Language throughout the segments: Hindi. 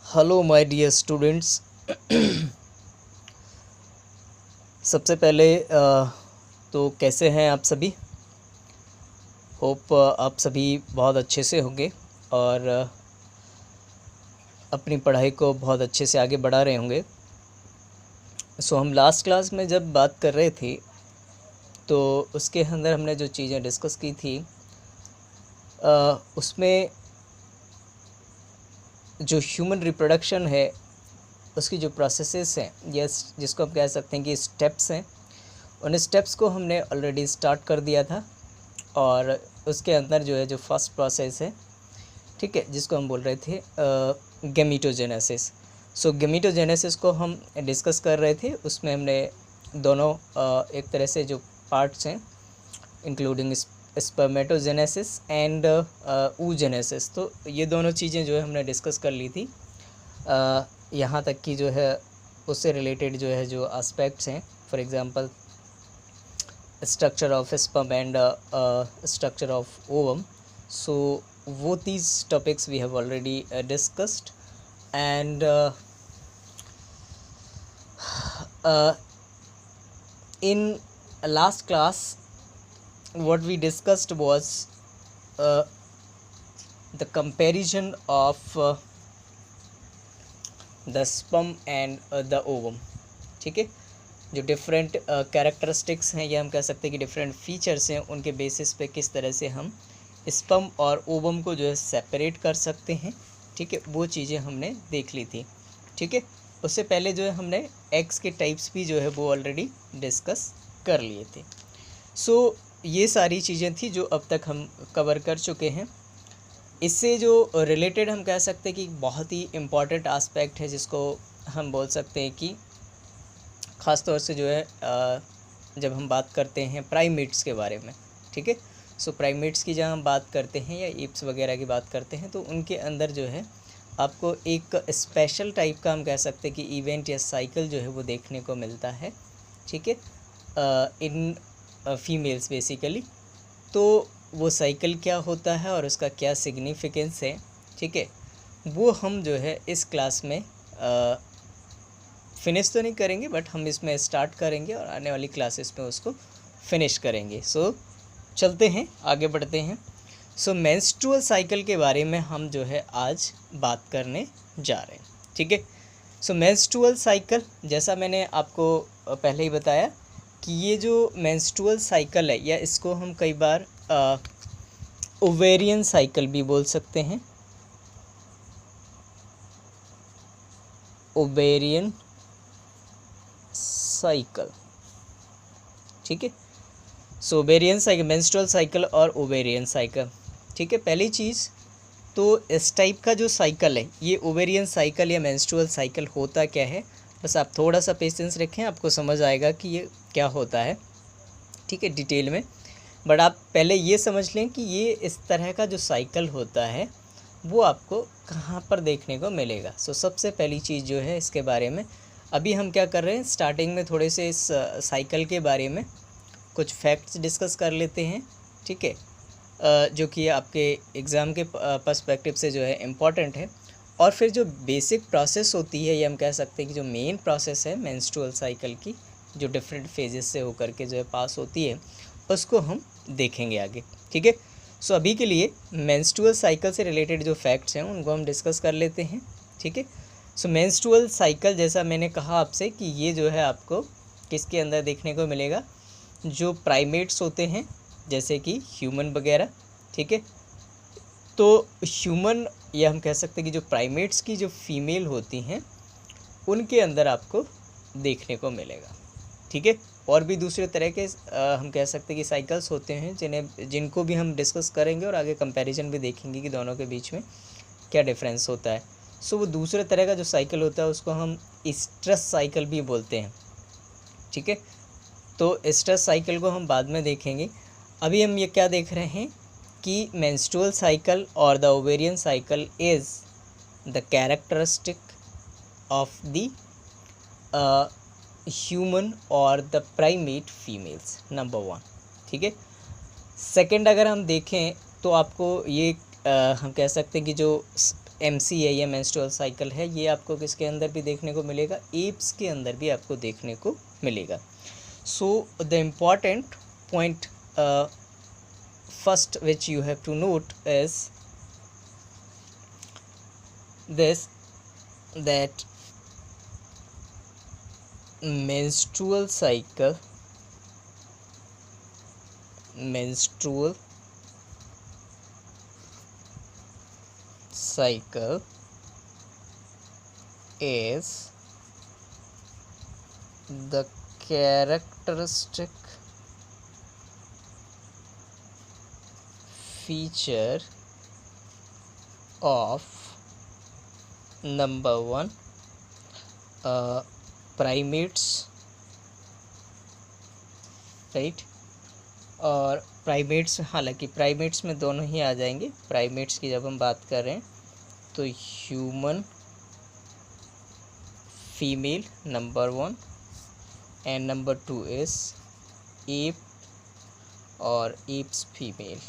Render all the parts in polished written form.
Hello my dear students. सबसे पहले तो कैसे हैं आप सभी। होप आप सभी बहुत अच्छे से होंगे और अपनी पढ़ाई को बहुत अच्छे से आगे बढ़ा रहे होंगे। हम लास्ट क्लास में जब बात कर रहे थे तो उसके अंदर हमने जो चीज़ें डिस्कस की थी उसमें जो ह्यूमन रिप्रोडक्शन है उसकी जो प्रोसेसेस हैं या जिसको हम कह सकते हैं कि स्टेप्स हैं, उन स्टेप्स को हमने ऑलरेडी स्टार्ट कर दिया था। और उसके अंदर जो है जो फर्स्ट प्रोसेस है, ठीक है, जिसको हम बोल रहे थे गेमीटोजेनेसिस। गेमीटोजेनेसिस को हम डिस्कस कर रहे थे। उसमें हमने दोनों एक तरह से जो पार्ट्स हैं इंक्लूडिंग स्पर्मेटोजेनेसिस एंड oogenesis, तो ये दोनों चीज़ें जो है हमने डिस्कस कर ली थी। यहाँ तक कि जो है उससे रिलेटेड जो है जो एस्पेक्ट्स हैं, for example structure of sperm and structure of ovum. So both these topics we have already discussed, and in last class what we discussed was the comparison of the sperm and the ovum. ठीक है, जो डिफरेंट कैरेक्टरिस्टिक्स हैं या हम कह सकते हैं कि डिफरेंट फीचर्स हैं, उनके बेसिस पे किस तरह से हम स्पर्म और ओवम को जो है सेपरेट कर सकते हैं। ठीक है, वो चीज़ें हमने देख ली थी। ठीक है, उससे पहले जो है हमने एग्स के टाइप्स भी जो है वो ऑलरेडी डिस्कस कर लिए थे। ये सारी चीज़ें थी जो अब तक हम कवर कर चुके हैं। इससे जो रिलेटेड हम कह सकते हैं कि बहुत ही इम्पॉर्टेंट आस्पेक्ट है, जिसको हम बोल सकते हैं कि ख़ास तौर से जो है जब हम बात करते हैं प्राइमेट्स के बारे में। ठीक है, प्राइमेट्स की जब हम बात करते हैं या एप्स वगैरह की बात करते हैं, तो उनके अंदर जो है आपको एक स्पेशल टाइप का हम कह सकते हैं कि इवेंट या साइकिल जो है वो देखने को मिलता है। ठीक है, इन फीमेल्स बेसिकली। तो वो साइकिल क्या होता है और उसका क्या सिग्निफिकेंस है, ठीक है, वो हम जो है इस क्लास में फिनिश तो नहीं करेंगे, बट हम इसमें स्टार्ट करेंगे और आने वाली क्लासेस में उसको फिनिश करेंगे। चलते हैं, आगे बढ़ते हैं। मेंस्ट्रुअल साइकिल के बारे में हम जो है आज बात करने जा रहे हैं। ठीक है, मेंस्ट्रुअल साइकिल, जैसा मैंने आपको पहले ही बताया कि ये जो मेंस्ट्रुअल साइकिल है, या इसको हम कई बार ओवेरियन साइकिल भी बोल सकते हैं। ओवेरियन साइकिल, ठीक है। ओवेरियन साइकिल, मेंस्ट्रुअल साइकिल और ओवेरियन साइकिल। ठीक है, पहली चीज़ तो इस टाइप का जो साइकिल है, ये ओवेरियन साइकिल या मेंस्ट्रुअल साइकिल होता क्या है, बस आप थोड़ा सा पेशेंस रखें, आपको समझ आएगा कि ये क्या होता है। ठीक है, डिटेल में। बट आप पहले ये समझ लें कि ये इस तरह का जो साइकिल होता है वो आपको कहाँ पर देखने को मिलेगा। सबसे पहली चीज़ जो है इसके बारे में अभी हम क्या कर रहे हैं, स्टार्टिंग में थोड़े से इस साइकिल के बारे में कुछ फैक्ट्स डिस्कस कर लेते हैं। ठीक है, जो कि आपके एग्ज़ाम के पर्सपेक्टिव से जो है इम्पॉर्टेंट है। और फिर जो बेसिक प्रोसेस होती है, ये हम कह सकते हैं कि जो मेन प्रोसेस है मेंस्ट्रुअल साइकिल की, जो डिफरेंट फेजेस से होकर के जो है पास होती है, उसको हम देखेंगे आगे। ठीक है, अभी के लिए मेंस्ट्रुअल साइकिल से रिलेटेड जो फैक्ट्स हैं उनको हम डिस्कस कर लेते हैं। ठीक है, मेंस्ट्रुअल साइकिल, जैसा मैंने कहा आपसे कि ये जो है आपको किसके अंदर देखने को मिलेगा, जो प्राइमेट्स होते हैं जैसे कि ह्यूमन वगैरह। ठीक है, तो ह्यूमन या हम कह सकते हैं कि जो प्राइमेट्स की जो फीमेल होती हैं उनके अंदर आपको देखने को मिलेगा। ठीक है, और भी दूसरे तरह के हम कह सकते हैं कि साइकिल्स होते हैं जिनको भी हम डिस्कस करेंगे और आगे कंपैरिजन भी देखेंगे कि दोनों के बीच में क्या डिफरेंस होता है। वो दूसरे तरह का जो साइकिल होता है उसको हम स्ट्रेस साइकिल भी बोलते हैं। ठीक है, तो स्ट्रेस साइकिल को हम बाद में देखेंगे। अभी हम ये क्या देख रहे हैं कि मेंस्ट्रुअल साइकिल और the ovarian cycle is the characteristic of the human और द प्राइमेट फीमेल्स, नंबर 1। ठीक है, सेकंड अगर हम देखें तो आपको ये हम कह सकते हैं कि जो MC है, ये मेंस्ट्रुअल साइकिल है, ये आपको किसके अंदर भी देखने को मिलेगा, एप्स के अंदर भी आपको देखने को मिलेगा। So the important point first which you have to note is this, that menstrual cycle is the characteristic feature of number one primates, right. और प्राइमेट्स, हालांकि प्राइमेट्स में दोनों ही आ जाएंगे। प्राइमेट्स की जब हम बात कर रहे हैं तो human female number one and number two is app और एप्स फीमेल,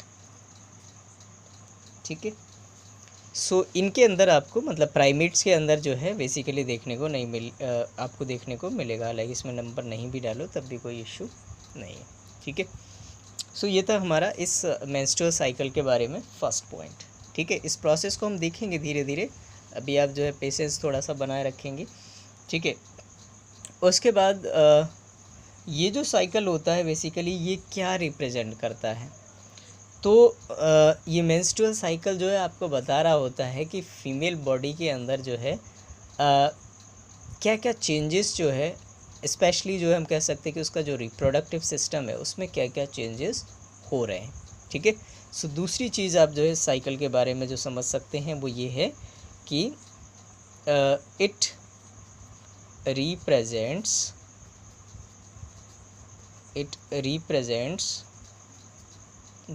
ठीक है। सो इनके अंदर आपको, मतलब प्राइमेट्स के अंदर जो है बेसिकली देखने को नहीं आपको देखने को मिलेगा। हालांकि इसमें नंबर नहीं भी डालो तब भी कोई इशू नहीं है, ठीक है। सो ये था हमारा इस मेंस्ट्रुअल साइकिल के बारे में फर्स्ट पॉइंट, ठीक है। इस प्रोसेस को हम देखेंगे धीरे धीरे, अभी आप जो है पेशेंस थोड़ा सा बनाए रखेंगे, ठीक है। उसके बाद ये जो साइकिल होता है बेसिकली ये क्या रिप्रेजेंट करता है, तो ये मेंस्ट्रुअल साइकिल जो है आपको बता रहा होता है कि फीमेल बॉडी के अंदर जो है क्या क्या चेंजेस जो है, स्पेशली जो है हम कह सकते हैं कि उसका जो रिप्रोडक्टिव सिस्टम है उसमें क्या क्या चेंजेस हो रहे हैं, ठीक है। सो दूसरी चीज़ आप जो है साइकिल के बारे में जो समझ सकते हैं वो ये है कि it represents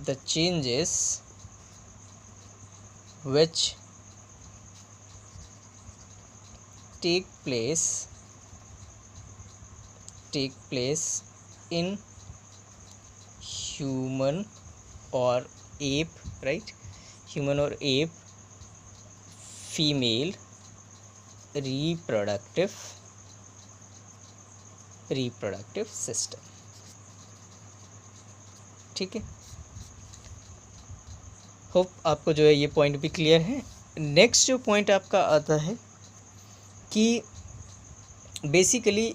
the changes which take place in human or ape, right, human or ape female reproductive system, ठीक है। होप आपको जो है ये पॉइंट भी क्लियर है। नेक्स्ट जो पॉइंट आपका आता है कि बेसिकली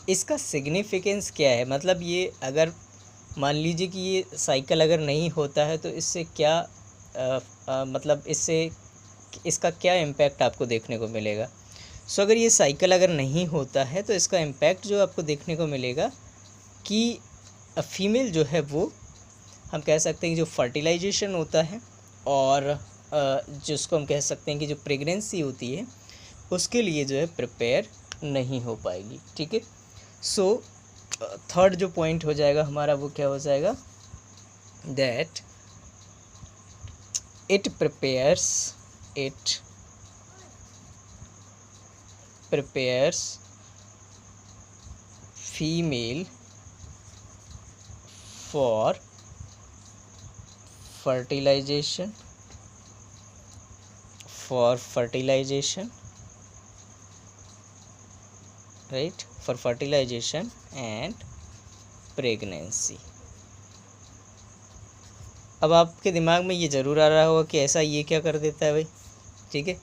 इसका सिग्निफिकेंस क्या है, मतलब ये अगर मान लीजिए कि ये साइकिल अगर नहीं होता है तो इससे क्या मतलब इसका क्या इम्पैक्ट आपको देखने को मिलेगा। सो अगर ये साइकिल अगर नहीं होता है तो इसका इम्पैक्ट जो आपको देखने को मिलेगा कि फीमेल जो है वो हम कह सकते हैं कि जो फर्टिलाइजेशन होता है और जिसको हम कह सकते हैं कि जो प्रेगनेंसी होती है उसके लिए जो है प्रिपेयर नहीं हो पाएगी, ठीक है। सो थर्ड जो पॉइंट हो जाएगा हमारा वो क्या हो जाएगा, that it prepares female for fertilization right, for fertilization and pregnancy। अब आपके दिमाग में ये ज़रूर आ रहा होगा कि ऐसा ये क्या कर देता है भाई, ठीक है।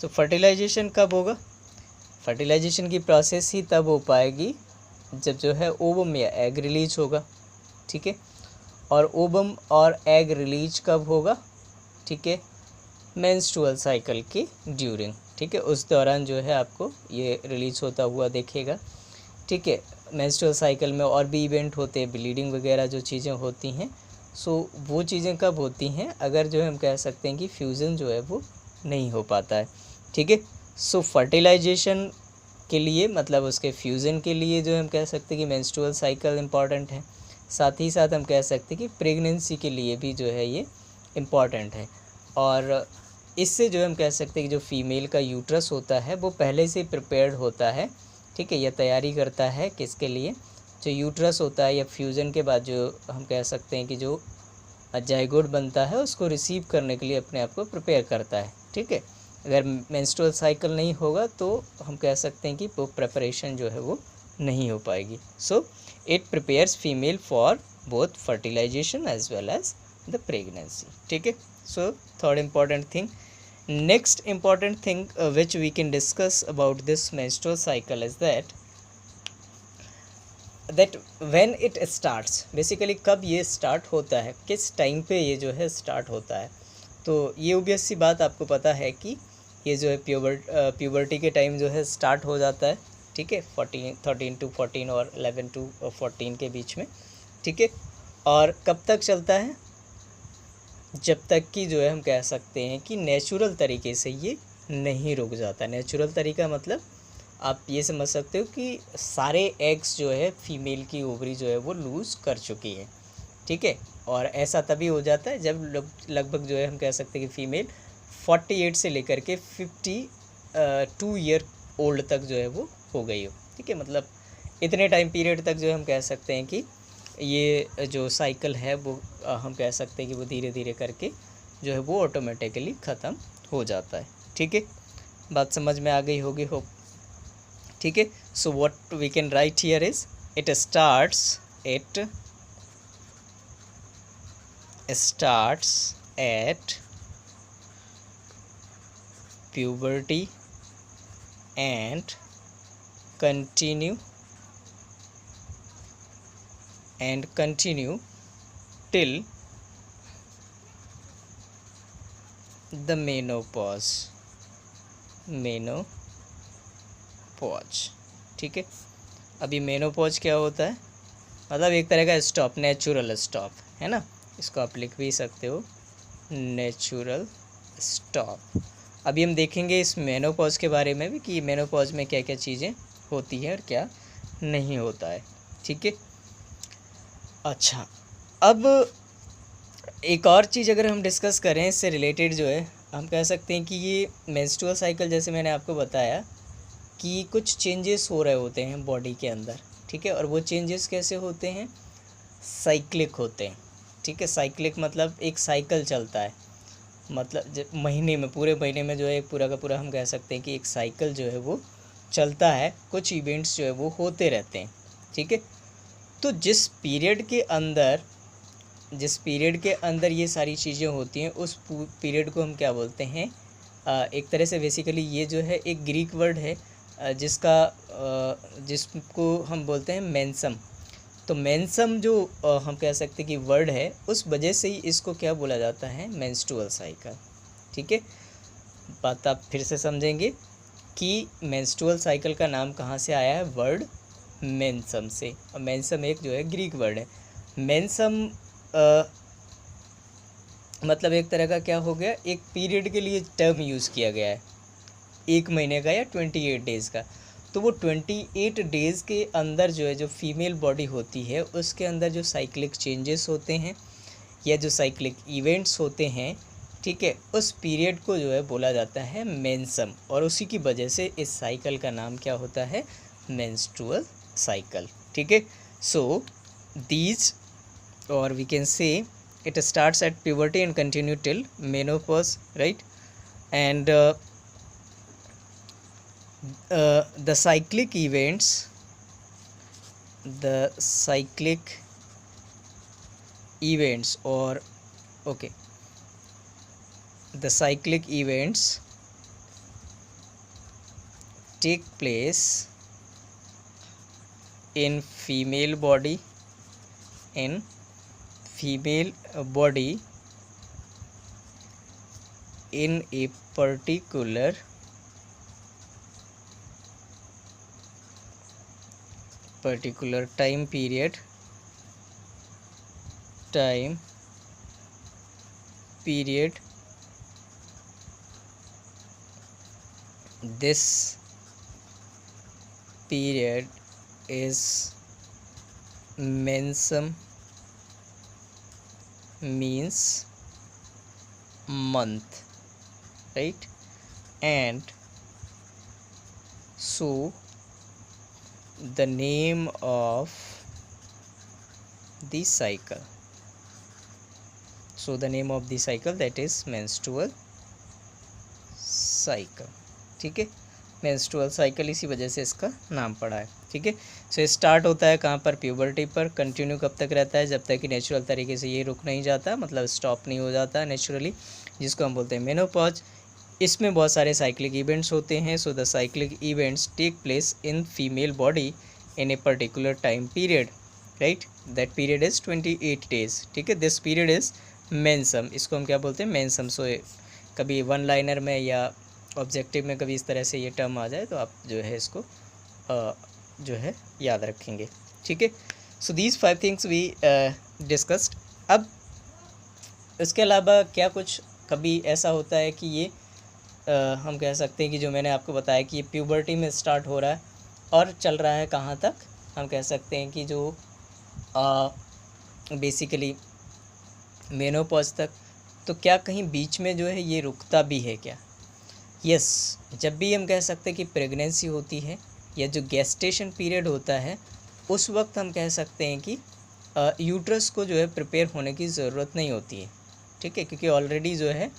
तो फर्टिलाइजेशन कब होगा, फर्टिलाइजेशन की प्रोसेस ही तब हो पाएगी जब जो है ओवम या एग रिलीज होगा, ठीक है। और ओवम और एग रिलीज कब होगा, ठीक है, मेंस्ट्रुअल साइकिल के ड्यूरिंग, ठीक है। उस दौरान जो है आपको ये रिलीज होता हुआ देखेगा, ठीक है। मेंस्ट्रुअल साइकिल में और भी इवेंट होते हैं, ब्लीडिंग वगैरह जो चीज़ें होती हैं, सो वो चीज़ें कब होती हैं, अगर जो है हम कह सकते हैं कि फ्यूज़न जो है वो नहीं हो पाता है, ठीक है। सो फर्टिलाइजेशन के लिए, मतलब उसके फ्यूज़न के लिए जो हम कह सकते हैं कि मेंस्ट्रुअल साइकिल इम्पॉर्टेंट है। साथ ही साथ हम कह सकते हैं कि प्रेगनेंसी के लिए भी जो है ये इम्पॉर्टेंट है। और इससे जो हम कह सकते हैं कि जो फीमेल का यूट्रस होता है वो पहले से प्रिपेयर्ड होता है, ठीक है। यह तैयारी करता है किसके लिए, जो यूट्रस होता है या फ्यूज़न के बाद जो हम कह सकते हैं कि जो जाइगोट बनता है उसको रिसीव करने के लिए अपने आप को प्रिपेयर करता है, ठीक है। अगर मेंस्ट्रुअल साइकिल नहीं होगा तो हम कह सकते हैं कि वो प्रिपरेशन जो है वो नहीं हो पाएगी। So it prepares female for both fertilization as well as the pregnancy, ठीक है। So third important thing, next important thing which we can discuss about this menstrual cycle is that when it starts, basically कब ये स्टार्ट होता है, किस टाइम पे ये जो है स्टार्ट होता है। तो ये ऑब्वियस सी बात आपको पता है कि ये जो है प्यूबर्टी के टाइम जो है स्टार्ट हो जाता है, ठीक है, 13 to 14 और 11 to 14 के बीच में, ठीक है। और कब तक चलता है, जब तक कि जो है हम कह सकते हैं कि नेचुरल तरीके से ये नहीं रुक जाता। नेचुरल तरीका मतलब आप ये समझ सकते हो कि सारे एग्स जो है फीमेल की ओवरी जो है वो लूज़ कर चुकी है, ठीक है। और ऐसा तभी हो जाता है जब लगभग जो है हम कह सकते हैं कि फ़ीमेल 48 से लेकर के 52 ईयर ओल्ड तक जो है वो हो गई हो, ठीक है। मतलब इतने टाइम पीरियड तक जो है हम कह सकते हैं कि ये जो साइकिल है वो हम कह सकते हैं कि वो धीरे धीरे करके जो है वो ऑटोमेटिकली ख़त्म हो जाता है, ठीक है। बात समझ में आ गई होगी होप, ठीक है। So what we can write here is it starts at puberty and continue till the menopause, ठीक है। अभी मेनोपॉज क्या होता है, मतलब एक तरह का स्टॉप, नेचुरल स्टॉप है ना, इसको आप लिख भी सकते हो, नेचुरल स्टॉप। अभी हम देखेंगे इस मेनोपॉज के बारे में भी कि मेनोपॉज में क्या क्या चीज़ें होती हैं और क्या नहीं होता है, ठीक है। अच्छा, अब एक और चीज़ अगर हम डिस्कस करें इससे रिलेटेड जो है, हम कह सकते हैं कि ये मेंस्ट्रुअल साइकिल जैसे मैंने आपको बताया कि कुछ चेंजेस हो रहे होते हैं बॉडी के अंदर, ठीक है। और वो चेंजेस कैसे होते हैं, साइक्लिक होते हैं, ठीक है। साइक्लिक मतलब एक साइकिल चलता है, मतलब जब महीने में, पूरे महीने में जो है एक पूरा का पूरा हम कह सकते हैं कि एक साइकिल जो है वो चलता है, कुछ इवेंट्स जो है वो होते रहते हैं, ठीक है। तो जिस पीरियड के अंदर ये सारी चीज़ें होती हैं उस पीरियड को हम क्या बोलते हैं, एक तरह से बेसिकली ये जो है एक ग्रीक वर्ड है जिसको हम बोलते हैं मेंसम। तो मेंसम जो हम कह सकते हैं कि वर्ड है, उस वजह से ही इसको क्या बोला जाता है, मेंस्ट्रुअल साइकिल, ठीक है। बात आप फिर से समझेंगे कि मेंस्ट्रुअल साइकिल का नाम कहाँ से आया है, वर्ड मेंसम से। और मेंसम एक जो है ग्रीक वर्ड है। मेंसम मतलब एक तरह का क्या हो गया, एक पीरियड के लिए टर्म यूज़ किया गया है, एक महीने का या 28 डेज़ का। तो वो 28 डेज़ के अंदर जो है जो फीमेल बॉडी होती है उसके अंदर जो साइक्लिक चेंजेस होते हैं या जो साइक्लिक इवेंट्स होते हैं, ठीक है, उस पीरियड को जो है बोला जाता है मेंसम। और उसी की वजह से इस साइकिल का नाम क्या होता है, मेंस्ट्रुअल साइकिल, ठीक है। सो दीज, और we can say it starts at puberty and continue till menopause, right? And the cyclic events or okay, the cyclic events take place in female body in a particular time period this period is mensum, means month, right? And so the name of the cycle, that is menstrual cycle, ठीक है। मेंस्ट्रुअल साइकिल इसी वजह से इसका नाम पड़ा है, ठीक है। सो स्टार्ट होता है कहाँ पर, प्यूबर्टी पर। कंटिन्यू कब तक रहता है, जब तक कि नेचुरल तरीके से ये रुक नहीं जाता, मतलब स्टॉप नहीं हो जाता नेचुरली, जिसको हम बोलते हैं मेनोपॉज। इसमें बहुत सारे साइक्लिक इवेंट्स होते हैं। So the cyclic events take place in female body in a particular time period, right. That period is 28 days, ठीक है। दिस पीरियड इज़ मेंसम, इसको हम क्या बोलते हैं, मेंसम। सो कभी वन लाइनर में या ऑब्जेक्टिव में कभी इस तरह से ये टर्म आ जाए तो आप जो है इसको जो है याद रखेंगे, ठीक है। So these 5 things we discussed. अब इसके अलावा क्या कुछ कभी ऐसा होता है कि ये हम कह सकते हैं कि जो मैंने आपको बताया कि ये प्यूबर्टी में स्टार्ट हो रहा है और चल रहा है कहाँ तक, हम कह सकते हैं कि जो बेसिकली मेनोपॉज तक। तो क्या कहीं बीच में जो है ये रुकता भी है क्या? यस, जब भी हम कह सकते हैं कि प्रेगनेंसी होती है या जो गेस्टेशन पीरियड होता है, उस वक्त हम कह सकते हैं कि यूट्रस को जो है प्रिपेयर होने की ज़रूरत नहीं होती है, ठीक है। क्योंकि ऑलरेडी जो है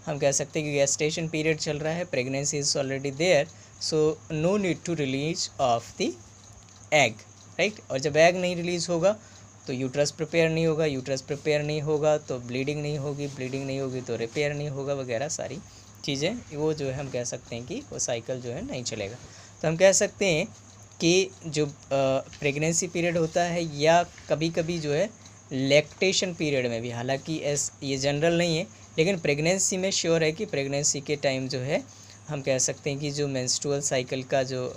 हम कह सकते हैं कि गेस्टेशन पीरियड चल रहा है, pregnancy is already there, so no need to release of the egg, right. और जब एग नहीं रिलीज़ होगा तो यूट्रस प्रिपेयर नहीं होगा, यूट्रस प्रिपेयर नहीं होगा तो ब्लीडिंग नहीं होगी, ब्लीडिंग नहीं होगी तो रिपेयर नहीं होगा, वगैरह सारी चीज़ें वो जो है हम कह सकते हैं कि वो साइकिल जो है नहीं चलेगा। तो हम कह सकते हैं कि जो प्रेगनेंसी पीरियड होता है या कभी कभी जो है लैक्टेशन पीरियड में भी, हालांकि ये जनरल नहीं है, लेकिन प्रेगनेंसी में श्योर है कि प्रेगनेंसी के टाइम जो है हम कह सकते हैं कि जो मेंस्ट्रुअल साइकिल का जो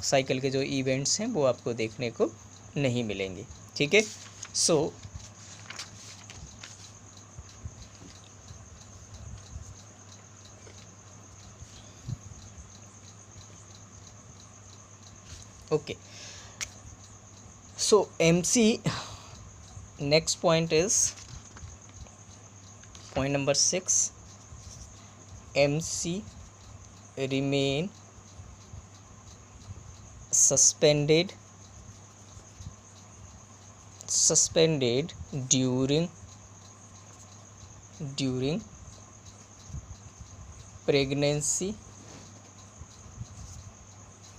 साइकिल के जो इवेंट्स हैं वो आपको देखने को नहीं मिलेंगे, ठीक है। So okay, so MC next point is point number 6. MC remain suspended during pregnancy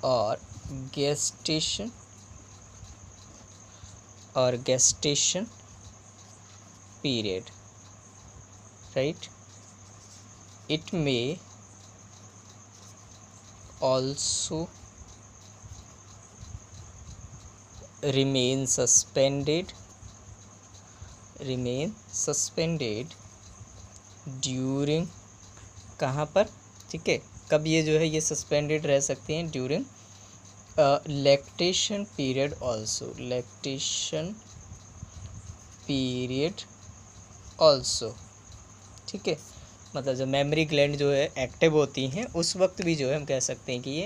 or gestation period, right. It may also remain suspended during, कहाँ पर, ठीक है, कब ये जो है ये सस्पेंडेड रह सकती हैं, ड्यूरिंग लैक्टेशन पीरियड ऑल्सो, ठीक है। मतलब जब मेमोरी ग्लैंड जो है एक्टिव होती हैं उस वक्त भी जो है हम कह सकते हैं कि ये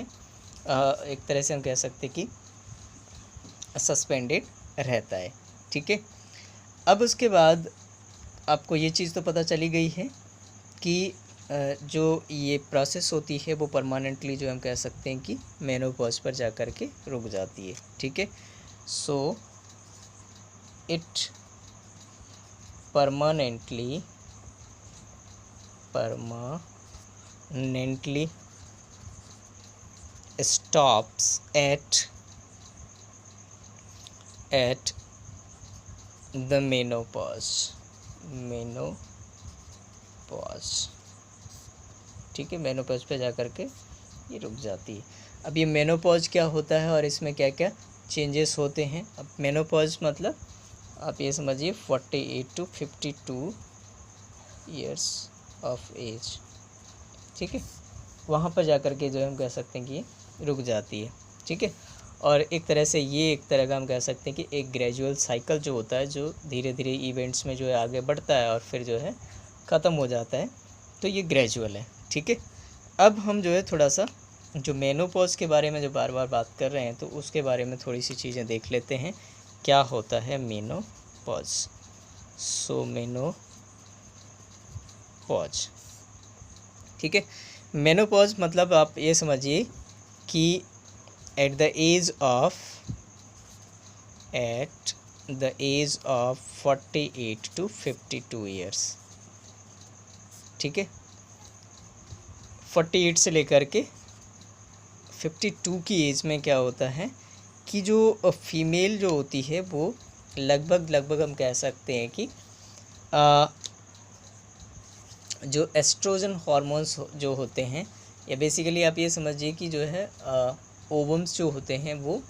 एक तरह से हम कह सकते हैं कि सस्पेंडेड रहता है, ठीक है। अब उसके बाद आपको ये चीज़ तो पता चली गई है कि जो ये प्रोसेस होती है वो परमानेंटली जो हम कह सकते हैं कि मेनोपॉज पर जा कर के रुक जाती है, ठीक है। So it permanently stops at the menopause, ठीक है। मेनोपॉज पे जा कर के ये रुक जाती है। अब ये मेनोपॉज क्या होता है और इसमें क्या क्या चेंजेस होते हैं। अब मेनोपॉज मतलब आप ये समझिए 48 to 52 ईयर्स ऑफ एज, ठीक है, वहाँ पर जा कर के जो है हम कह सकते हैं कि ये रुक जाती है, ठीक है। और एक तरह से ये एक तरह का हम कह सकते हैं कि एक ग्रेजुअल साइकिल जो होता है, जो धीरे धीरे इवेंट्स में जो है आगे बढ़ता है और फिर जो है ख़त्म हो जाता है, तो ये ग्रेजुअल है, ठीक है। अब हम जो है थोड़ा सा जो मेनोपॉज के बारे में जो बार बार बात कर रहे हैं तो उसके बारे में थोड़ी सी चीज़ें देख लेते हैं, क्या होता है मेनोपॉज। सो मेनोपॉज, ठीक है। मेनोपॉज मतलब आप ये समझिए कि at the age of 48 to 52 years, ठीक है, 48 से लेकर के 52 की एज में क्या होता है कि जो फीमेल जो होती है वो लगभग हम कह सकते हैं कि जो एस्ट्रोजन हार्मोन्स जो होते हैं, या बेसिकली आप ये समझिए कि जो है ओवम्स जो होते हैं वो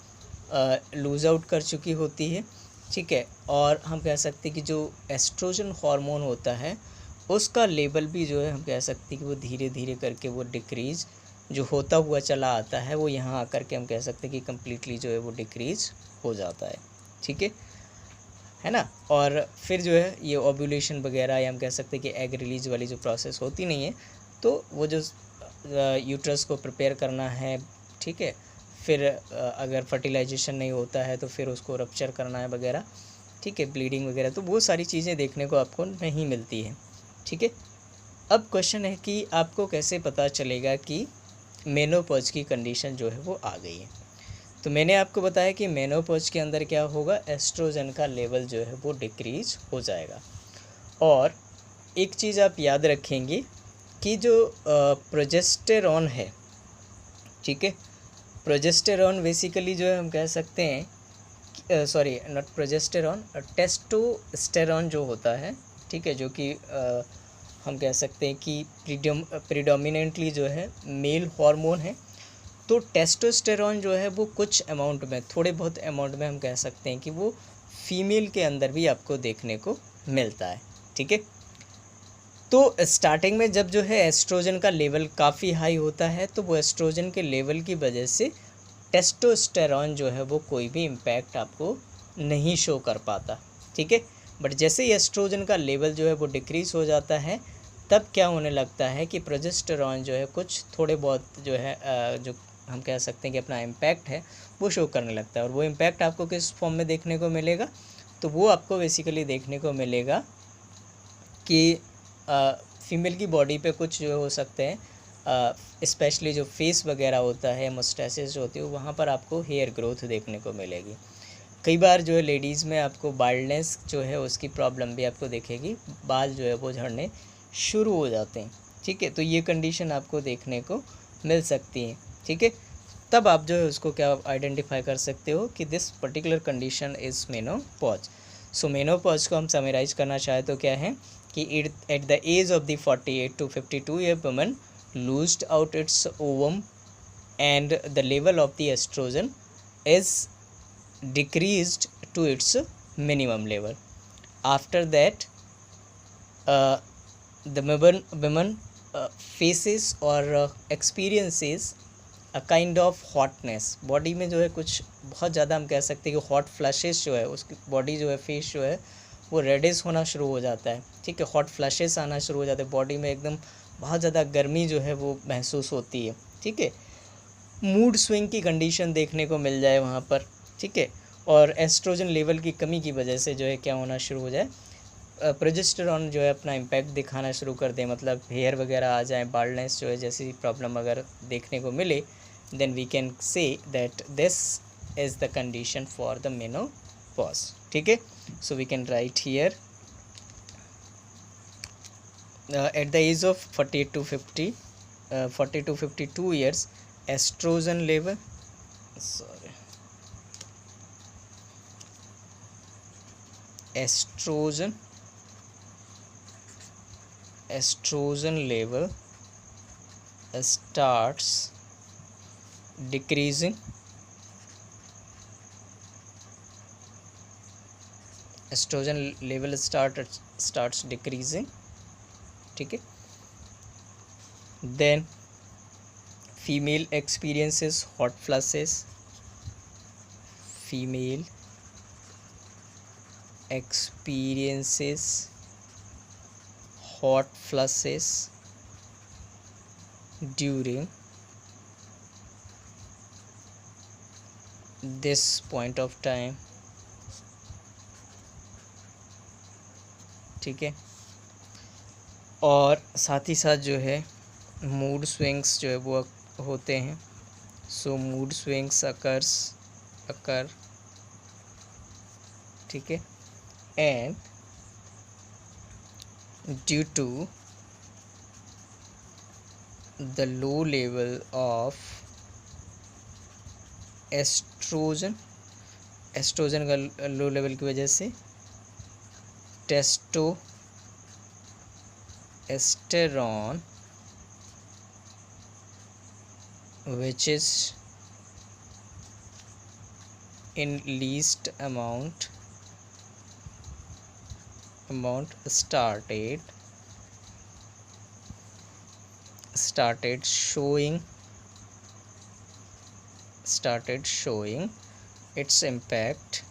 लूज़ आउट कर चुकी होती है, ठीक है। और हम कह सकते हैं कि जो एस्ट्रोजन हार्मोन होता है उसका लेवल भी जो है हम कह सकते हैं कि वो धीरे धीरे करके वो डिक्रीज़ जो होता हुआ चला आता है, वो यहाँ आकर के हम कह सकते हैं कि कम्प्लीटली जो है वो डिक्रीज़ हो जाता है, ठीक है ना। और फिर जो है ये ओव्यूलेशन वगैरह, या हम कह सकते हैं कि एग रिलीज वाली जो प्रोसेस होती नहीं है, तो वो जो यूट्रस को प्रिपेयर करना है, ठीक है। फिर अगर फर्टिलाइजेशन नहीं होता है तो फिर उसको रप्चर करना है वगैरह, ठीक है, ब्लीडिंग वगैरह, तो वो सारी चीज़ें देखने को आपको नहीं मिलती है, ठीक है। अब क्वेश्चन है कि आपको कैसे पता चलेगा कि मेनोपॉज की कंडीशन जो है वो आ गई है। तो मैंने आपको बताया कि मेनोपॉज के अंदर क्या होगा, एस्ट्रोजन का लेवल जो है वो डिक्रीज हो जाएगा। और एक चीज़ आप याद रखेंगे कि जो प्रोजेस्टेरॉन है, ठीक है, प्रोजेस्टेरॉन बेसिकली जो है हम कह सकते हैं, सॉरी नॉट प्रोजेस्टेरॉन, टेस्टोस्टेरॉन जो होता है, ठीक है, जो कि हम कह सकते हैं कि प्रीडोमिनेंटली जो है मेल हार्मोन है। तो टेस्टोस्टेरॉन जो है वो कुछ अमाउंट में, थोड़े बहुत अमाउंट में हम कह सकते हैं कि वो फीमेल के अंदर भी आपको देखने को मिलता है, ठीक है। तो स्टार्टिंग में जब जो है एस्ट्रोजन का लेवल काफ़ी हाई होता है, तो वो एस्ट्रोजन के लेवल की वजह से टेस्टोस्टेरॉन जो है वो कोई भी इम्पैक्ट आपको नहीं शो कर पाता, ठीक है। बट जैसे ही एस्ट्रोजन का लेवल जो है वो डिक्रीज़ हो जाता है, तब क्या होने लगता है कि प्रोजेस्टेरॉन जो है कुछ थोड़े बहुत जो है जो हम कह सकते हैं कि अपना इम्पैक्ट है वो शो करने लगता है। और वो इम्पैक्ट आपको किस फॉर्म में देखने को मिलेगा, तो वो आपको बेसिकली देखने को मिलेगा कि फीमेल की बॉडी पे कुछ जो हो सकते हैं, स्पेशली जो फेस वगैरह होता है, मुस्टैचेस जो होती है, वहाँ पर आपको हेयर ग्रोथ देखने को मिलेगी। कई बार जो है लेडीज़ में आपको बाल्डनेस जो है उसकी प्रॉब्लम भी आपको दिखेगी, बाल जो है वो झड़ने शुरू हो जाते हैं, ठीक है। तो ये कंडीशन आपको देखने को मिल सकती है, ठीक है। तब आप जो है उसको क्या आइडेंटिफाई कर सकते हो कि this particular condition is menopause. So menopause को हम समराइज करना चाहे तो क्या है कि at the age of the 48 to 52 year woman loosed out its ovum and the level of the estrogen is decreased to its minimum level. After that the women faces or experiences a kind of hotness, body में जो है कुछ बहुत ज़्यादा हम कह सकते हैं कि हॉट फ्लैशेस जो है उसकी बॉडी जो है फेस जो है वो रेडिश होना शुरू हो जाता है, ठीक है। हॉट फ्लैशेस आना शुरू हो जाते हैं बॉडी में, एकदम बहुत ज़्यादा गर्मी जो है वो महसूस होती है, ठीक है। मूड स्विंग की कंडीशन देखने को मिल जाए वहाँ पर, ठीक है। और एस्ट्रोजन लेवल की कमी की वजह से जो है क्या होना शुरू हो जाए, प्रोजेस्टेरॉन जो है अपना इम्पैक्ट दिखाना शुरू कर दे, मतलब हेयर वगैरह आ जाए, बाल्डनेस जो है जैसी प्रॉब्लम अगर देखने को मिले, then we can say that this is the condition for the menopause, ठीक है। So we can write here at the age of 40 to 50 40 to 52 years estrogen level estrogen level starts decreasing, estrogen level starts decreasing, ठीक है। Then female experiences hot flashes, female experiences hot flushes during this point of time, ठीक है। और साथ ही साथ जो है मूड स्विंग्स जो है वो होते हैं। सो मूड स्विंग्स अकर, ठीक है। And due to the low level of estrogen, estrogen का लो लेवल की वजह से testosterone which is in least amount started showing its impact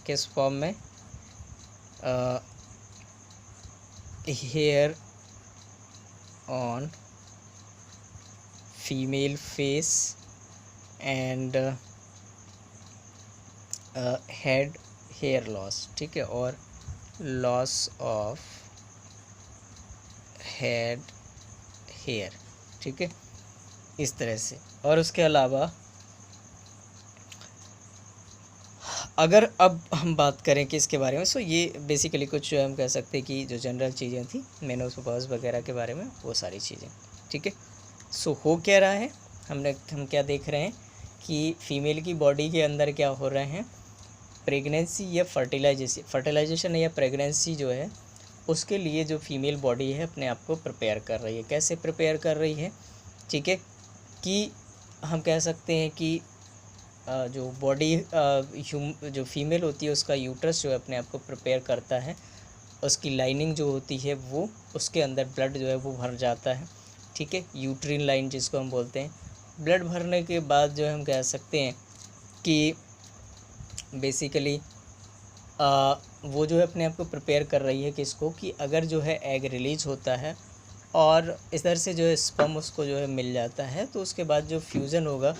किस फॉर्म में, hair on female face and head hair loss, ठीक है, और लॉस ऑफ हेड हेयर, ठीक है, इस तरह से। और उसके अलावा अगर अब हम बात करें कि इसके बारे में, सो ये बेसिकली कुछ जो हम कह सकते हैं कि जो जनरल चीज़ें थी मेनोपॉज वगैरह के बारे में, वो सारी चीज़ें, ठीक है। सो हो क्या रहा है, हम क्या देख रहे हैं कि फीमेल की बॉडी के अंदर क्या हो रहे हैं, प्रेगनेंसी या फर्टिलाइजेशन या प्रेगनेंसी जो है उसके लिए जो फीमेल बॉडी है अपने आप को प्रिपेयर कर रही है। कैसे प्रिपेयर कर रही है, ठीक है, कि हम कह सकते हैं कि जो बॉडी जो फीमेल होती है उसका यूट्रस जो है अपने आप को प्रिपेयर करता है, उसकी लाइनिंग जो होती है वो उसके अंदर ब्लड जो है वो भर जाता है, ठीक है, यूट्रिन लाइन जिसको हम बोलते हैं। ब्लड भरने के बाद जो हम कह सकते हैं कि बेसिकली वो जो है अपने आप को प्रिपेयर कर रही है किसको, कि अगर जो है एग रिलीज होता है और इधर से जो है स्पर्म उसको जो है मिल जाता है, तो उसके बाद जो फ्यूज़न होगा,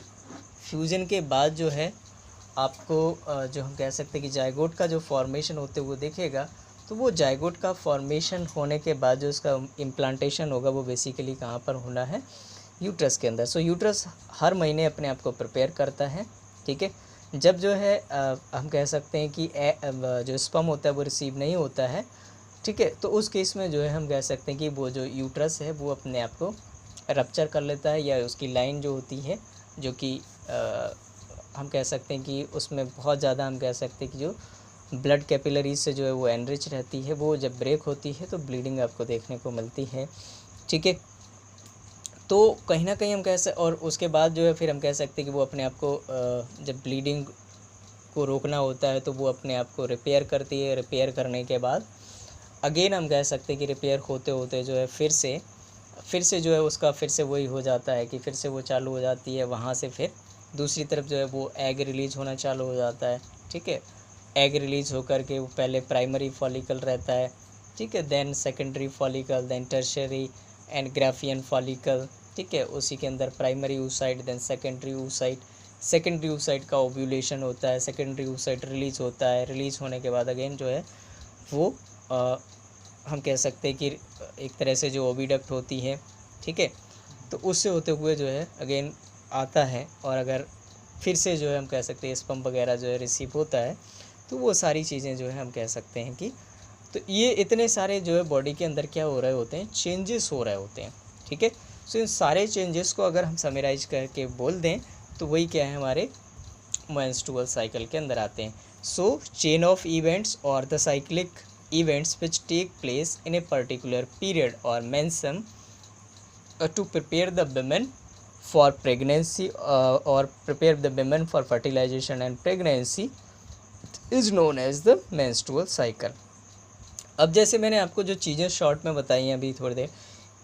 फ्यूज़न के बाद जो है आपको जो हम कह सकते हैं कि जायगोट का जो फॉर्मेशन होते हुए दिखेगा। तो वो जायगोट का फॉर्मेशन होने के बाद जो उसका इम्प्लांटेशन होगा वो बेसिकली कहाँ पर होना है, यूट्रस के अंदर। सो यूट्रस हर महीने अपने आप को प्रिपेयर करता है, ठीक है। जब जो है हम कह सकते हैं कि जो स्पर्म होता है वो रिसीव नहीं होता है, ठीक है, तो उस केस में जो है हम कह सकते हैं कि वो जो यूट्रस है वो अपने आप को रप्चर कर लेता है, या उसकी लाइन जो होती है जो कि हम कह सकते हैं कि उसमें बहुत ज़्यादा हम कह सकते हैं कि जो ब्लड कैपिलरीज से जो है वो एनरिच रहती है, वो जब ब्रेक होती है तो ब्लीडिंग आपको देखने को मिलती है, ठीक है। तो कहीं ना कहीं हम कह सकते, और उसके बाद जो है फिर हम कह सकते हैं कि वो अपने आप को जब ब्लीडिंग को रोकना होता है तो वो अपने आप को रिपेयर करती है। रिपेयर करने के बाद अगेन हम कह सकते हैं कि रिपेयर होते होते जो है फिर से जो है उसका फिर से वही हो जाता है कि फिर से वो चालू हो जाती है, वहाँ से फिर दूसरी तरफ जो है वो एग रिलीज़ होना चालू हो जाता है, ठीक है। एग रिलीज़ होकर के वो पहले प्राइमरी फॉलिकल रहता है, ठीक है, देन secondary follicle, then tertiary and Graafian follicle, ठीक है, उसी के अंदर primary oocyte, then secondary oocyte, secondary oocyte का ओव्यूलेशन होता है, सेकेंडरी oocyte रिलीज़ होता है, रिलीज़ होने के बाद अगेन जो है वो हम कह सकते हैं कि एक तरह से जो ओविडक्ट होती है, ठीक है, तो उससे होते हुए जो है अगेन आता है, और अगर फिर से जो है हम कह सकते हैं स्पर्म वगैरह जो है रिसीव होता है, तो वो सारी चीज़ें जो है हम कह सकते हैं कि तो ये इतने सारे जो है बॉडी के अंदर क्या हो रहे होते हैं, चेंजेस हो रहे होते हैं, ठीक है। सो इन सारे चेंजेस को अगर हम समराइज करके बोल दें तो वही क्या है, हमारे मेंस्ट्रुअल साइकिल के अंदर आते हैं। सो चेन ऑफ इवेंट्स और the cyclic events which take place in a particular period or mention to prepare the women for pregnancy or prepare the women for fertilization and pregnancy is known as the menstrual cycle। अब जैसे मैंने आपको जो चीज़ें शॉर्ट में बताई हैं अभी थोड़ी देर,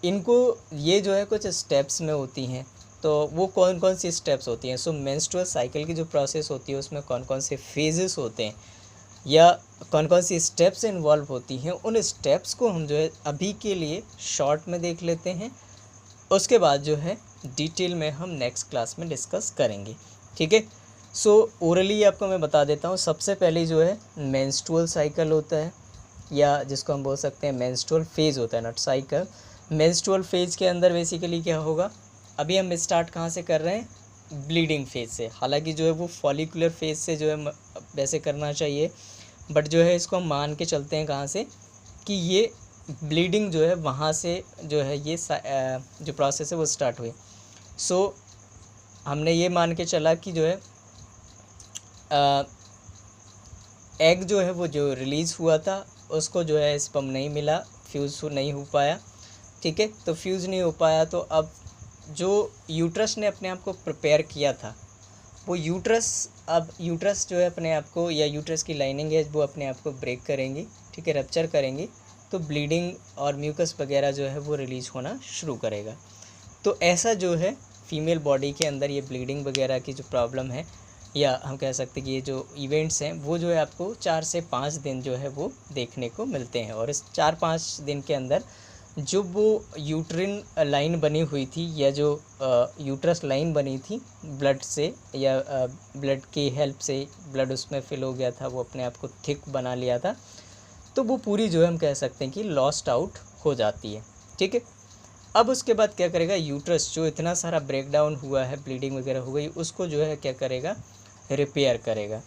इनको ये जो है कुछ स्टेप्स में होती हैं, तो वो कौन कौन सी स्टेप्स होती हैं। सो मेंस्ट्रुअल साइकिल की जो प्रोसेस होती है उसमें कौन कौन से फेजेस होते हैं या कौन कौन सी स्टेप्स इन्वॉल्व होती हैं, उन स्टेप्स को हम जो है अभी के लिए शॉर्ट में देख लेते हैं। उसके बाद जो है डिटेल में हम नेक्स्ट क्लास में डिस्कस करेंगे, ठीक है। सो ओरली आपको मैं बता देता हूँ। सबसे पहले जो है मेंस्ट्रुअल साइकिल होता है, या जिसको हम बोल सकते हैं मेंस्ट्रुअल फेज़ होता है, नॉट साइकिल। मेंस्ट्रुअल फेज़ के अंदर बेसिकली क्या होगा, अभी हम स्टार्ट कहाँ से कर रहे हैं, ब्लीडिंग फेज़ से। हालांकि जो है वो फॉलिकुलर फेज़ से जो है वैसे करना चाहिए, बट जो है इसको हम मान के चलते हैं कहाँ से, कि ये ब्लीडिंग जो है वहाँ से जो है ये जो प्रोसेस है वो स्टार्ट हुई। सो हमने ये मान के चला कि जो है एग जो है वो जो रिलीज़ हुआ था उसको जो है स्पर्म नहीं मिला, फ्यूज़ नहीं हो पाया, ठीक है। तो फ्यूज़ नहीं हो पाया तो अब जो यूट्रस ने अपने आप को प्रिपेयर किया था वो यूट्रस जो है अपने आप को, या यूट्रस की लाइनिंग है वो अपने आप को ब्रेक करेंगी, ठीक है, रप्चर करेंगी, तो ब्लीडिंग और म्यूकस वगैरह जो है वो रिलीज़ होना शुरू करेगा। तो ऐसा जो है फीमेल बॉडी के अंदर ये ब्लीडिंग वगैरह की जो प्रॉब्लम है, या हम कह सकते हैं कि ये जो इवेंट्स हैं वो जो है आपको 4 से 5 दिन जो है वो देखने को मिलते हैं। और इस 4-5 दिन के अंदर जो वो यूट्रिन लाइन बनी हुई थी, या जो यूट्रस लाइन बनी थी ब्लड से, या ब्लड की हेल्प से ब्लड उसमें फिल हो गया था, वो अपने आप को थिक बना लिया था, तो वो पूरी जो है हम कह सकते हैं कि लॉस्ट आउट हो जाती है, ठीक है। अब उसके बाद क्या करेगा यूट्रस, जो इतना सारा ब्रेक डाउन हुआ है, ब्लीडिंग वगैरह हो गई, उसको जो है क्या करेगा, रिपेयर करेगा,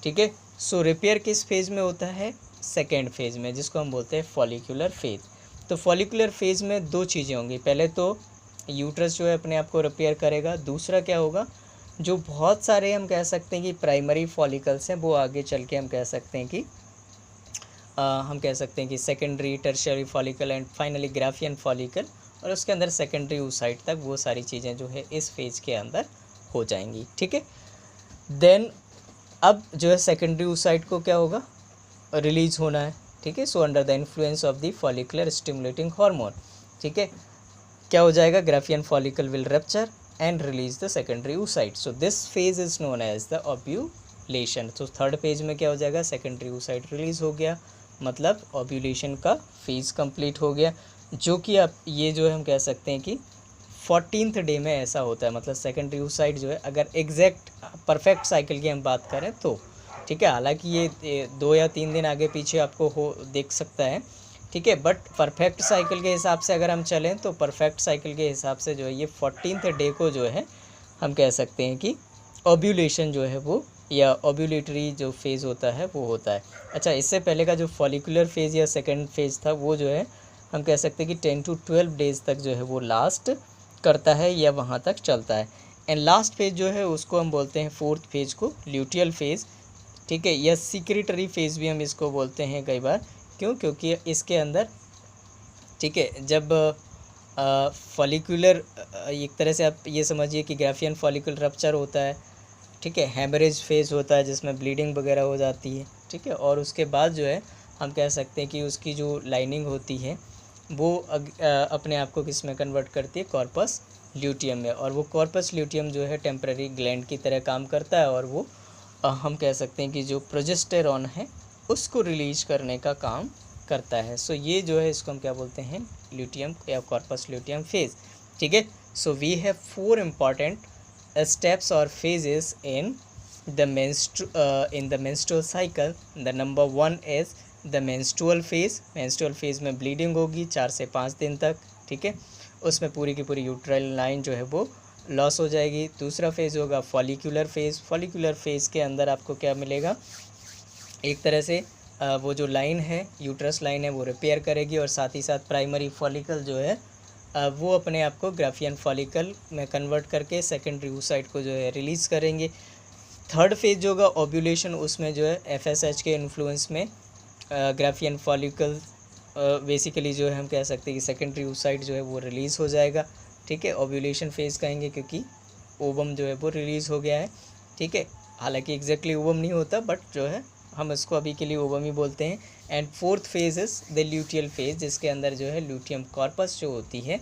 ठीक है। सो रिपेयर किस फेज़ में होता है, सेकेंड फेज़ में, जिसको हम बोलते हैं फॉलिकुलर फेज़। तो फॉलिकुलर फेज़ में दो चीज़ें होंगी, पहले तो यूट्रस जो है अपने आप को रिपेयर करेगा, दूसरा क्या होगा, जो बहुत सारे हम कह सकते हैं कि प्राइमरी फॉलिकल्स हैं वो आगे चल के हम कह सकते हैं कि secondary, tertiary follicle and finally Graafian follicle, और उसके अंदर सेकेंडरी oocyte तक वो सारी चीज़ें जो है इस फेज़ के अंदर हो जाएंगी, ठीक है। देन अब जो है सेकेंडरी oocyte को क्या होगा, रिलीज़ होना है, ठीक है। So under the influence of the follicular stimulating hormone, ठीक है, क्या हो जाएगा, Graafian follicle will rupture and release the secondary oocyte। So this phase is known as the ovulation. तो थर्ड फेज में क्या हो जाएगा, सेकेंडरी oocyte रिलीज हो गया, मतलब ओव्यूलेशन का फेज कंप्लीट हो गया, जो कि आप ये जो है हम कह सकते हैं कि 14th डे में ऐसा होता है। मतलब सेकेंडरी oocyte जो है, अगर एग्जैक्ट परफेक्ट साइकिल की हम बात करें तो, ठीक है, हालांकि ये 2 या 3 दिन आगे पीछे आपको हो देख सकता है, ठीक है, बट परफेक्ट साइकिल के हिसाब से अगर हम चलें तो परफेक्ट साइकिल के हिसाब से जो है ये 14th डे को जो है हम कह सकते हैं कि ओव्यूलेशन जो है वो, या ओव्यूलेटरी जो फेज़ होता है वो होता है। अच्छा, इससे पहले का जो फॉलिकुलर फेज़ या सेकेंड फेज़ था वो जो है हम कह सकते हैं कि 10 to 12 डेज़ तक जो है वो लास्ट करता है, या वहाँ तक चलता है। एंड लास्ट फेज़ जो है उसको हम बोलते हैं फोर्थ फेज़ को ल्यूटियल फेज़, ठीक है, या सीक्रेटरी फेज़ भी हम इसको बोलते हैं कई बार। क्यों, क्योंकि इसके अंदर, ठीक है, जब फॉलिकुलर एक तरह से आप ये समझिए कि ग्राफियन फॉलिकुलर रप्चर होता है, ठीक है, हेमरेज फेज़ होता है जिसमें ब्लीडिंग वगैरह हो जाती है, ठीक है, और उसके बाद जो है हम कह सकते हैं कि उसकी जो लाइनिंग होती है वो अपने आप को किस में कन्वर्ट करती है, कॉर्पस ल्यूटियम में, और वो कॉर्पस ल्यूटियम जो है टेम्पररी ग्लैंड की तरह काम करता है, और वो हम कह सकते हैं कि जो प्रोजेस्टेरॉन है उसको रिलीज करने का काम करता है। सो ये जो है इसको हम क्या बोलते हैं, ल्यूटियम या कॉर्पस ल्यूटियम फेज़, ठीक है। So we have 4 important steps or phases in the menstrual cycle. The number 1 is the menstrual phase. menstrual phase में bleeding होगी 4 से 5 दिन तक, ठीक है, उसमें पूरी की पूरी यूट्राइल लाइन जो है वो लॉस हो जाएगी। दूसरा फेज़ होगा फॉलिकुलर फेज़। फॉलिकुलर फेज़ के अंदर आपको क्या मिलेगा, एक तरह से वो जो लाइन है, यूट्रस लाइन है, वो रिपेयर करेगी, और साथ ही साथ प्राइमरी फॉलिकल जो है वो अपने आप को ग्राफियन फॉलिकल में कन्वर्ट करके सेकेंडरी oocyte को जो है रिलीज़ करेंगे। थर्ड फेज जो होगा ओव्यूलेशन, उसमें जो है FSH के इन्फ्लुएंस में ग्राफियन फॉलिकल बेसिकली जो है हम कह सकते हैं कि सेकेंडरी oocyte जो है वो रिलीज़ हो जाएगा, ठीक है, ओव्यूलेशन फेज़ कहेंगे क्योंकि ओवम जो है वो रिलीज़ हो गया है, ठीक है, हालांकि एग्जैक्टली ओवम नहीं होता बट जो है हम इसको अभी के लिए ओवम ही बोलते हैं। And fourth phase is the luteal phase, जिसके अंदर जो है ल्यूटियम कॉर्पस जो होती है,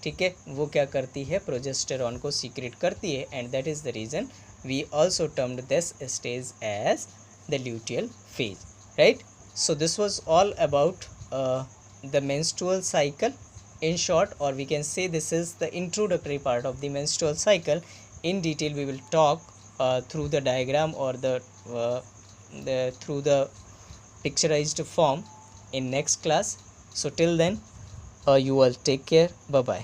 ठीक है, वो क्या करती है, प्रोजेस्टेरॉन को सीक्रेट करती है, and that is the reason we also termed this stage as the luteal phase, right. So this was all about the menstrual cycle in short, or we can say this is the introductory part of the menstrual cycle. In detail we will talk through the diagram or through the picturized form in next class. So till then you all take care, bye bye.